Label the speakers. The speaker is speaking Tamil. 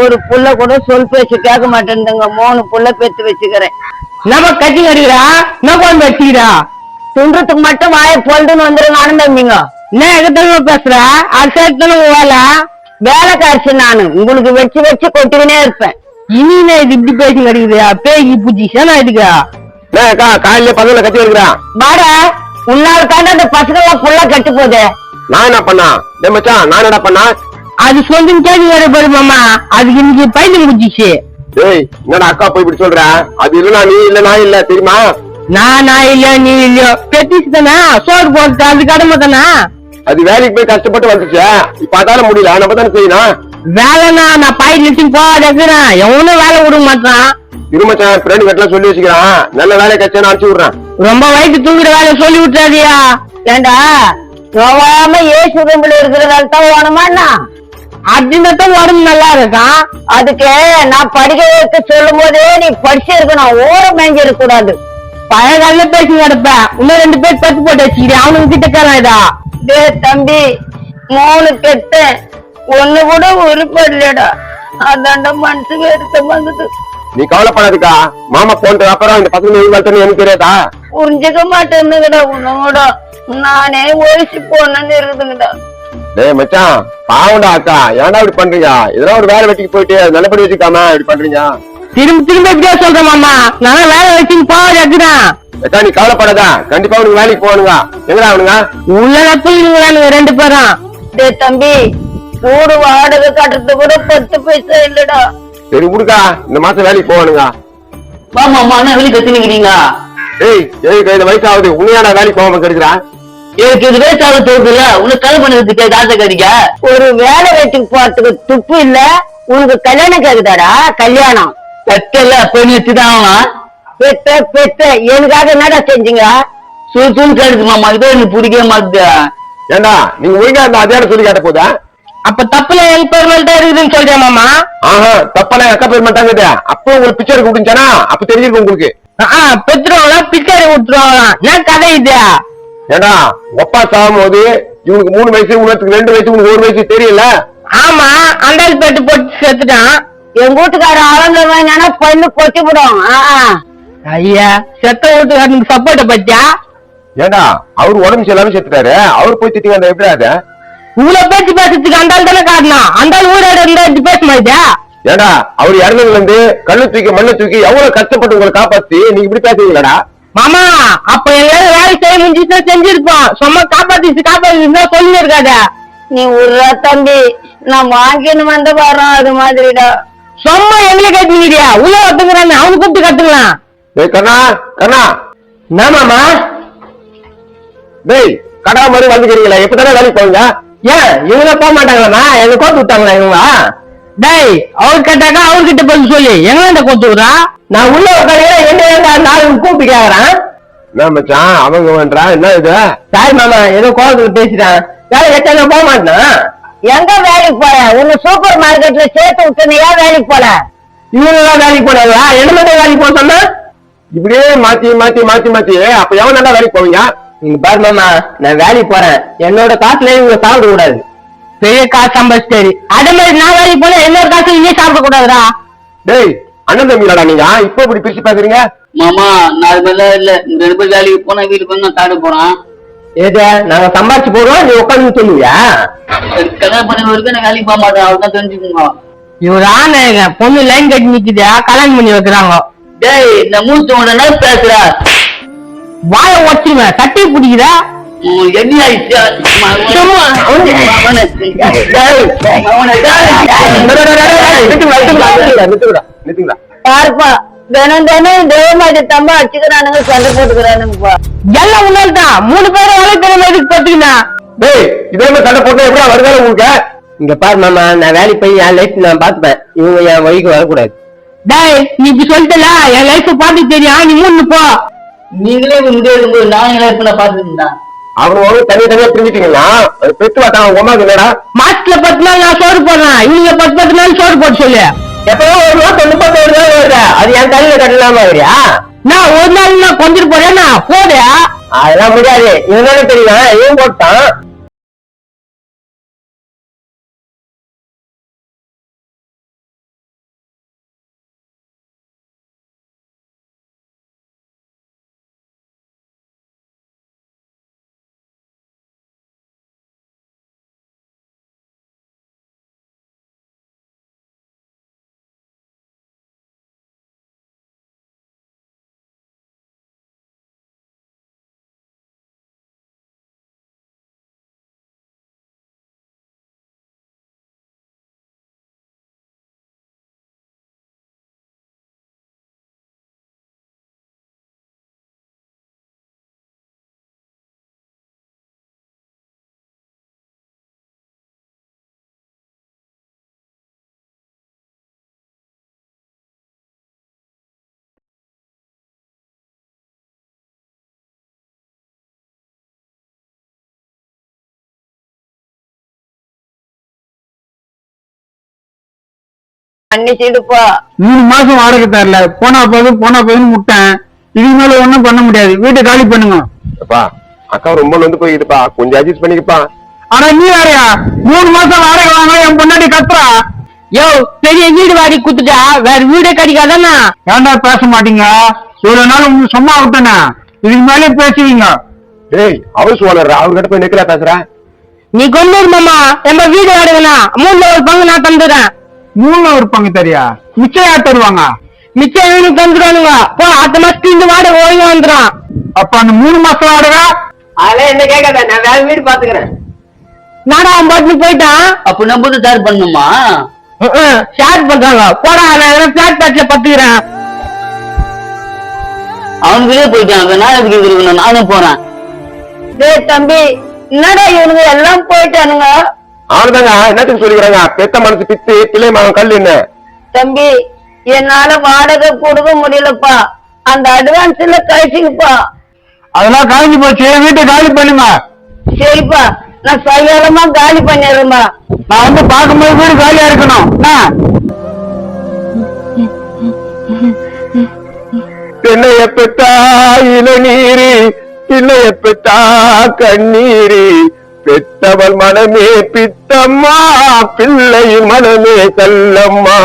Speaker 1: ஒரு புள்ள கூட சொல் பேச்சு கேட்க மாட்டேன்துங்க. 3 புள்ள பெத்து வச்சுக்கிறேன்.
Speaker 2: நம்ம கட்டி கடிக்கிறா என்ன கொண்டு வச்சுக்கிறா
Speaker 1: துன்றதுக்கு மட்டும் வாய பொழுதுன்னு வந்துருங்க ஆனந்தம்பிங்க.
Speaker 2: என்ன எகத்தனமா பேசுற அது சேர்த்தான வேலை
Speaker 1: வேலைக்காரச்சு நானு உங்களுக்கு வச்சு வச்சு கொட்டிக்கினே இருப்பேன்.
Speaker 2: இனிமே இது இப்படி பேசி கிடைக்குது பேகி புஜிஷன் இதுக்கா
Speaker 3: காலையில பசங்களை கட்டி வைக்கிறான்
Speaker 1: வாடா உன்னால தாண்ட அந்த பசங்க எல்லாம் புள்ள கெட்டு போகுது.
Speaker 3: நான் என்ன பண்ணா மச்சான் நான் என்ன பண்ணா
Speaker 2: அது சொல்லி கேள்வி வேற போரு மாமா அதுக்கு இன்னைக்கு பையன் முடிஞ்சிச்சு.
Speaker 3: ஏய் என்னடா அக்கா போய் இப்படி சொல்ற அது இல்லனா நீ இல்ல நான் இல்ல தெரியுமா
Speaker 2: நான் இல்ல நீ இல்லையோ பெட்டிஸ் தானே சோறு போட்டு அது கடமை தானே
Speaker 3: அது வேலைக்கு போய் கஷ்டப்பட்டு வந்துச்சு இப்ப அதால முடியல நம்ம தானே செய்யணும்
Speaker 2: வேலைனா நான் பாய் லிட்டிங் போறேன் எவனும் வேலை விட மாட்டான்
Speaker 3: இருமச்சான் ஃப்ரெண்ட் கிட்ட சொல்லி வச்சுக்கிறான் நல்ல வேலை கட்சி அனுப்பிச்சு விடுறேன்
Speaker 2: ரொம்ப வயிற்று தூங்குற வேலை சொல்லி விட்டுறாதியா
Speaker 1: ஏண்டா நோவாம ஏசு ரூம்ல இருக்கிறதால தான் ஓனமாண்ணா
Speaker 2: அப்படின்னா உடம்பு நல்லா இருக்கான்.
Speaker 1: அதுக்கு நான் படிக்க வைக்க சொல்லும் போதே நீ படிச்சு இருக்கணும் ஓரம் மேய்ஞ்சி இருக்க கூடாது.
Speaker 2: பழைய கால பேசி கிடப்ப இன்னும் 2 பேர் பத்து போட்டு வச்சுக்கிறேன் அவனுக்கு கிட்ட கேளாதா
Speaker 1: டே தம்பி 3 கெட்ட ஒண்ணு கூட உருப்படலடா அதாண்ட மனசு வருத்தம் வந்தது.
Speaker 3: நீ கவலைப்படாதுக்கா மாமா போன்ற அப்புறம் இந்த பசங்க வளர்த்தனு எனக்கு தெரியாதா
Speaker 1: புரிஞ்சுக்க மாட்டேன்னுங்கடா உன்னோட நானே ஒழிச்சு போனேன்னு இருக்குதுங்கடா.
Speaker 3: டேய் மச்சான் பாவண்டா அக்கா ஏன்டா இப்படி பண்றீங்க இதெல்லாம் ஒரு வேலை வெட்டிக்கு போயிட்டு நல்லபடி வச்சுக்காம இப்படி பண்றீங்க
Speaker 2: திரும்ப இப்படியா சொல்ற மாமா நான் வேலை வச்சு போறேன்
Speaker 3: அக்கா நீ கவலைப்படாதா கண்டிப்பா உனக்கு வேலைக்கு போகணுங்க எங்கடா அவனுங்க
Speaker 2: உள்ள தூங்கிடுங்க 2 பேரும்.
Speaker 1: டே தம்பி கூடு வாடகை கட்டுறது கூட 10 பைசா இல்லடா.
Speaker 3: சரி விடுக்கா இந்த மாசம் வேலைக்கு போகணுங்க
Speaker 4: வாமா அண்ணா வெளியே கத்தினுக்கிறீங்க
Speaker 3: ஏய் ஏய் இந்த வயசாகுது உன்னையாடா வேலைக்கு போகாம கெடுக்கிறா
Speaker 4: எனக்கு இது வேஸ்டாக தோணுதுல்ல உனக்கு கல் பண்ணதுக்கு காசை கறிக்க
Speaker 1: ஒரு வேலை வெட்டிக்கு போறதுக்கு துப்பு இல்ல உனக்கு கல்யாணம் கேக்குதாடா கல்யாணம்
Speaker 4: கட்டல பெண் வச்சுதான்
Speaker 1: பெத்த பெத்த எனக்காக என்னடா செஞ்சீங்க
Speaker 4: சுழு கேடுது மாமா இதோ எனக்கு பிடிக்கவே மாட்டுது.
Speaker 3: ஏண்டா நீங்க ஒழுங்கா அந்த அதே சொல்லி கேட்ட போதா
Speaker 2: அப்ப தப்புல என் பெருமெண்டா இருக்குதுன்னு சொல்றேன் மாமா.
Speaker 3: ஆஹா தப்பெல்லாம் அக்கா பேர் மாட்டாங்க அப்போ உங்களுக்கு பிக்சர் கொடுத்தானா அப்ப தெரிஞ்சிருக்கும் உங்களுக்கு
Speaker 2: பெற்றுருவாங்களா பிச்சரை விட்டுருவாங்களா என்ன கதை இது
Speaker 3: ஏண்டா ஒப்பா சாகும் போது இவனுக்கு 3 வயசு உனக்கு 2 வயசு உனக்கு 1 வயசு தெரியல
Speaker 2: ஆமா அண்டால் பெட்டு போட்டு செத்துட்டான்.
Speaker 1: எங்க வீட்டுக்கார ஆளுங்க வேணா பொண்ணு கொட்டி விடும்.
Speaker 2: ஐயா செத்த வீட்டுக்காரனுக்கு சப்போர்ட்ட பத்தியா
Speaker 3: ஏண்டா அவர் உடம்பு சரியில்லாம செத்துட்டாரு அவர் போய் திட்டி வந்த எப்படி அது
Speaker 2: இவ்வளவு பேச்சு பேசுறதுக்கு அண்டால் தானே காரணம் அண்டால் ஊரோட இருந்தா பேச மாட்டியா
Speaker 3: ஏண்டா அவர் இறந்ததுல இருந்து கண்ணு தூக்கி மண்ணை தூக்கி எவ்வளவு கஷ்டப்பட்டு உங்களை காப்பாத்தி நீங்க இப்படி பேசுறீங்களா
Speaker 2: மாமா அப்ப எல்லாரும் வேலை செய்ய முடிஞ்சுதான் செஞ்சிருப்போம் சும்மா காப்பாத்தி சொல்லி இருக்காத
Speaker 1: நீ விடுறா தம்பி நான் வாங்கின்னு வந்த வரோம் அது மாதிரிடா.
Speaker 2: சும்மா எங்களை கட்டுங்கிறியா உள்ள ஒத்துங்கிறாங்க அவனு கூப்பிட்டு கட்டுக்கலாம்.
Speaker 3: டேய் கண்ணா கண்ணா
Speaker 2: என்ன மாமா
Speaker 3: டேய் கடா மாதிரி வந்துக்கிறீங்களா எப்பதானே வேலைக்கு போவீங்க
Speaker 2: ஏன் இவங்க போக மாட்டாங்களா எங்க கோத்து விட்டாங்களா இவங்க டேய் அவர் கேட்டாக்கா அவர்கிட்ட பதில் சொல்லி எங்க கோத்து விடுறா நான் உள்ள உட்காந்து என்ன கூப்பிட்டு கேக்குறேன்
Speaker 3: என்ன மச்சான் அவங்க பண்றா என்ன இது
Speaker 2: சாய் மாமா ஏதோ கோலத்துல பேசிட்டான் வேலை எத்தனை போக மாட்டேன்
Speaker 1: எங்க வேலைக்கு போற உன்னை சூப்பர் மார்க்கெட்ல சேர்த்து விட்டுனியா வேலைக்கு போல
Speaker 2: இவனுதான் வேலைக்கு போனாங்களா என்ன மட்டும் வேலைக்கு போக சொன்னா
Speaker 3: இப்படியே மாத்தி மாத்தி மாத்தி மாத்தி அப்ப எவன் நல்லா வேலைக்கு போவீங்க
Speaker 2: நீங்க பாரு மாமா நான் வேலைக்கு போறேன் என்னோட காசுல இவங்க சாப்பிட கூடாது பெரிய காசு சம்பாதிச்சாரு அதே மாதிரி நான் வேலைக்கு போனா என்னோட காசு இங்கே சாப்பிட கூடாதுடா.
Speaker 3: டேய் அண்ணன் தம்பிங்களாடா நீங்க இப்ப இப்படி பிரிச்சு பேசுறீங்க
Speaker 4: மாமா நான் அது மாதிரிலாம் இல்ல 2 பேர் வேலைக்கு போனா வீட்டுக்கு வந்து நான் தாடு போறேன்
Speaker 2: ஏதா நாங்க சம்பாதிச்சு போடுவோம் நீ உட்காந்து சொல்லுவியா
Speaker 4: கல்யாணம் பண்ண வரைக்கும் நான் வேலைக்கு போக மாட்டேன் அவர்தான் தெரிஞ்சுக்கோங்க.
Speaker 2: இவர் ஆனா பொண்ணு லைன் கட்டி நிக்குதா கல்யாணம் பண்ணி வைக்கிறாங்க.
Speaker 4: டேய் இந்த மூச்சு உடனே பேசுற
Speaker 2: வாய ஒச்சுவேன் கட்டி பிடிக்குதா
Speaker 4: என்ன
Speaker 1: பார்ப்பா தினம் தினம் தேவமாட்டி தம்பா அடிச்சுக்கிறானுங்க சண்டை போட்டுக்கிறானுங்கப்பா.
Speaker 2: எல்லாம் உன்னால்தான் 3 பேரும் வேலை திறமை எதுக்கு பாத்தீங்கன்னா
Speaker 3: டேய் இதே மாதிரி சண்டை போட்டா எப்படா வருதால உங்களுக்கு
Speaker 2: இங்க பாரு மாமா நான் வேலைக்கு போய் என் லைஃப் நான் பாத்துப்பேன் இவங்க என் வழிக்கு வரக்கூடாது. டேய் நீ இப்படி சொல்லிட்டல என் லைஃப் பாத்து தெரியும் நீ மூணு போ.
Speaker 4: நீங்களே முடியாது நாங்களே இப்ப நான் பாத்துட்டு இருந்தேன்
Speaker 3: அவங்க தனியா பிரிஞ்சுட்டீங்கன்னா பெற்று வாட்டா அவங்க அம்மாவுக்கு இல்லடா
Speaker 2: மாசத்துல 10 நாள் நான் சோறு போடுறேன் இவங்க 10 நாள் சோறு போட்டு சொல்லு எப்போ ஒரு நாள் 91 நாள் வருது அது என் தலையில கட்டலாமா வரியா நான் ஒரு நாள் நான் கொஞ்சம் போறேன்னா போடு அதெல்லாம் முடியாது இவனால தெரியும் இவன் போட்டான்
Speaker 1: மன்னிச்சிடுப்பா.
Speaker 5: 3 மாசம் வாடகை தரல, போனா போதுன்னு முட்டேன். இதுக்கு மேல ஒண்ணும் பண்ண முடியாது, வீட்டை காலி பண்ணுங்க.
Speaker 3: அப்பா அக்கா ரொம்ப நொந்து போயிடுப்பா, கொஞ்சம் அட்ஜஸ்ட் பண்ணிக்கப்பா.
Speaker 5: ஆனா நீ வேறையா 3 மாசம் வாடகை வாங்க என் பொண்டாட்டி கத்துறா.
Speaker 2: யோ பெரிய வீடு வாடி குத்துட்டா வேற வீடே கிடைக்காதானா?
Speaker 5: ஏன்டா பேச மாட்டீங்க? இவ்வளவு நாள் உங்களுக்கு சும்மா விட்டேனா, இதுக்கு மேலே பேசுவீங்க.
Speaker 3: டேய் ஹவுஸ் ஓனர் அவர்கிட்ட போய் நிக்கல பேசுற.
Speaker 2: நீ கொண்டு வரு மாமா, நம்ம வீடு வாடகைனா 3ல ஒரு பங்கு நான் தந்துடுறேன்.
Speaker 5: 3ல ஒரு பங்கு தெரியா? மிச்சம் யார் தருவாங்க?
Speaker 2: மிச்சம் இவனுக்கு தந்துடுவானுங்க. போ அடுத்த மாசத்துக்கு இந்த வாடகை ஒழுங்கா வந்துடும்.
Speaker 5: அப்ப அந்த 3 மாசம் வாடகை
Speaker 2: அதெல்லாம் என்ன கேட்காத, நான் வேற வீடு பாத்துக்கிறேன். நாடா அவன் பாட்டு போயிட்டான்.
Speaker 4: அப்ப நம்ம ஷேர் பண்ணுமா?
Speaker 2: ஷேர் பண்றாங்க. போடா நான் பிளாட் பேட்ல பத்துக்கிறேன்.
Speaker 4: அவனுக்குள்ளே போயிட்டான், நான் எப்படி இருக்கணும்? நானும் போறேன்.
Speaker 1: டேய் தம்பி, என்னடா இவனுங்க எல்லாம் போயிட்டானுங்க?
Speaker 3: அவனுதாங்க என்னத்துக்கு சொல்லிக்கிறாங்க, பெத்த மனசு பித்து பிள்ளை மகன் கல் என்ன.
Speaker 1: தம்பி, என்னால வாடகை கொடுக்க முடியலப்பா, அந்த அட்வான்ஸ்ல கழிச்சுங்கப்பா.
Speaker 5: அதெல்லாம் காலி போச்சு, வீட்டை காலி பண்ணுங்க.
Speaker 1: சரிப்பா, நான் சாயங்காலமா காலி பண்ணிடுறேன்பா.
Speaker 5: நான் வந்து பார்க்கும்போது வீடு காலியா இருக்கணும்.
Speaker 3: பெண்ணைய பெத்தா இளநீரு, பிள்ளைய பெத்தா கண்ணீரு, பெத்தவள் மனமே பித்தம்மா, பிள்ளை மனமே கல்லம்மா.